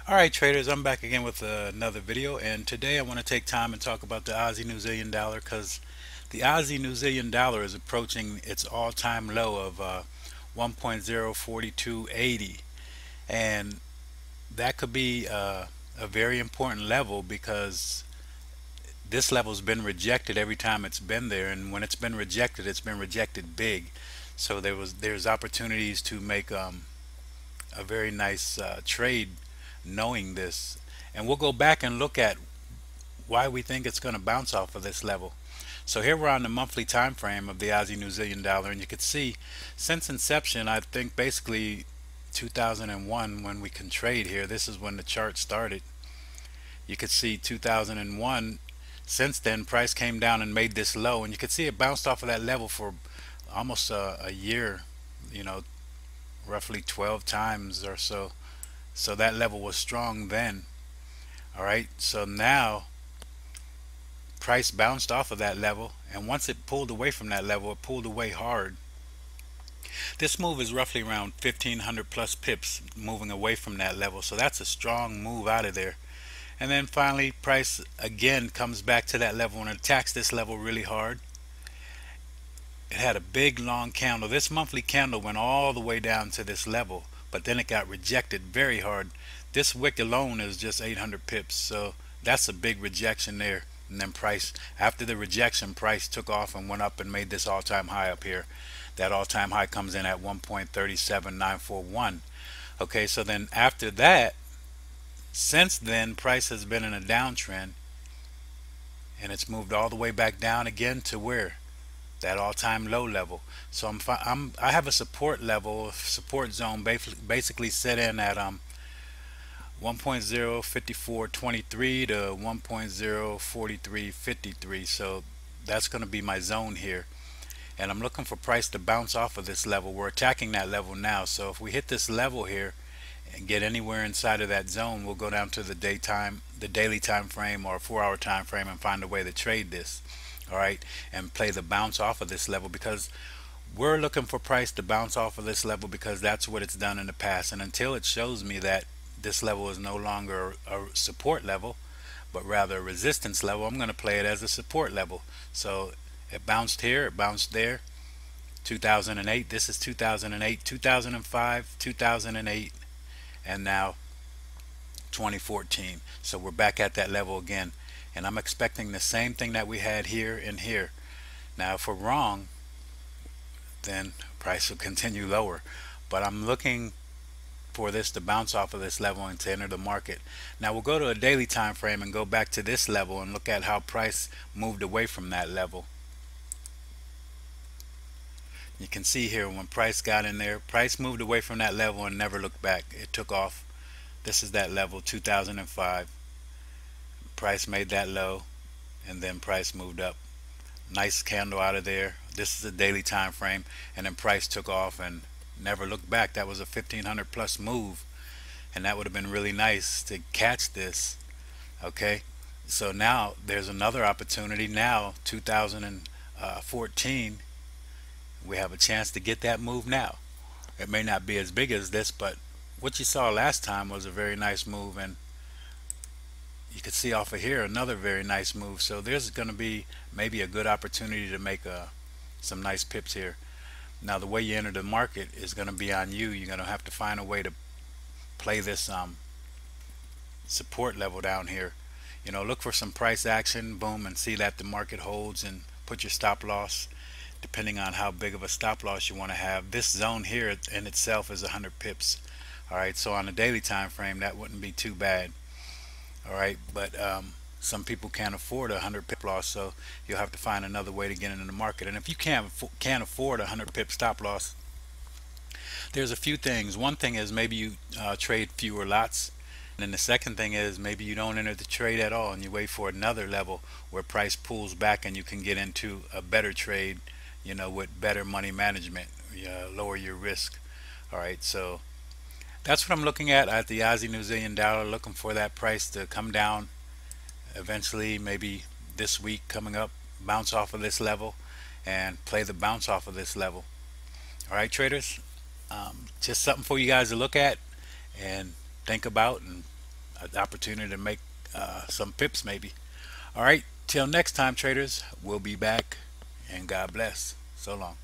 Alright traders, I'm back again with another video, and today I want to take time and talk about the Aussie New Zealand dollar, because the Aussie New Zealand dollar is approaching its all-time low of 1.04280, and that could be a very important level because this level's been rejected every time it's been there, and when it's been rejected big. So there's opportunities to make a very nice trade knowing this, and we'll go back and look at why we think it's going to bounce off of this level. So here we're on the monthly time frame of the Aussie New Zealand dollar, and you can see since inception, I think basically 2001 when we can trade here, this is when the chart started. You could see 2001. Since then, price came down and made this low, and you could see it bounced off of that level for almost a year, you know, roughly 12 times or so. So that level was strong then. All right, so now price bounced off of that level, and once it pulled away from that level, it pulled away hard. This move is roughly around 1500 plus pips moving away from that level, so that's a strong move out of there. And then finally price again comes back to that level and attacks this level really hard. It had a big long candle. This monthly candle went all the way down to this level, but then it got rejected very hard. This wick alone is just 800 pips, so that's a big rejection there. And then price, after the rejection, price took off and went up and made this all-time high up here. That all-time high comes in at 1.37941. Okay, so then after that, since then price has been in a downtrend, and it's moved all the way back down again to where that all-time low level. So I have a support level, support zone basically set in at 1.05423 to 1.04353. So that's going to be my zone here, and I'm looking for price to bounce off of this level. We're attacking that level now, so if we hit this level here and get anywhere inside of that zone, we'll go down to the daily time frame or 4-hour time frame and find a way to trade this. All right, and play the bounce off of this level, because we're looking for price to bounce off of this level because that's what it's done in the past. And until it shows me that this level is no longer a support level but rather a resistance level, I'm going to play it as a support level. So it bounced here, it bounced there. 2008, this is 2008, 2005, 2008, and now 2014. So we're back at that level again, and I'm expecting the same thing that we had here and here. Now if we're wrong, then price will continue lower, but I'm looking for this to bounce off of this level and to enter the market. Now we'll go to a daily time frame and go back to this level and look at how price moved away from that level. You can see here when price got in there, price moved away from that level and never looked back. It took off. This is that level, 2005. Price made that low, and then price moved up. Nice candle out of there. This is a daily time frame, and then price took off and never looked back. That was a 1500 plus move, and that would have been really nice to catch this. Okay, so now there's another opportunity. Now 2014, we have a chance to get that move now. It may not be as big as this, but what you saw last time was a very nice move, and you could see off of here another very nice move. So there's going to be maybe a good opportunity to make some nice pips here. Now the way you enter the market is going to be on you. You're going to have to find a way to play this support level down here. You know, look for some price action, boom, and see that the market holds, and put your stop loss depending on how big of a stop loss you want to have. This zone here in itself is 100 pips. All right, so on a daily time frame that wouldn't be too bad. All right, but some people can't afford a 100 pip loss, so you'll have to find another way to get into the market. And if you can't afford a 100 pip stop loss, there's a few things. One thing is maybe you trade fewer lots, and then the second thing is maybe you don't enter the trade at all and you wait for another level where price pulls back and you can get into a better trade, you know, with better money management. Lower your risk. All right, so that's what I'm looking at the Aussie New Zealand dollar, looking for that price to come down eventually, maybe this week coming up, bounce off of this level and play the bounce off of this level. All right, traders, just something for you guys to look at and think about, and an opportunity to make some pips maybe. All right, till next time, traders. We'll be back, and God bless. So long.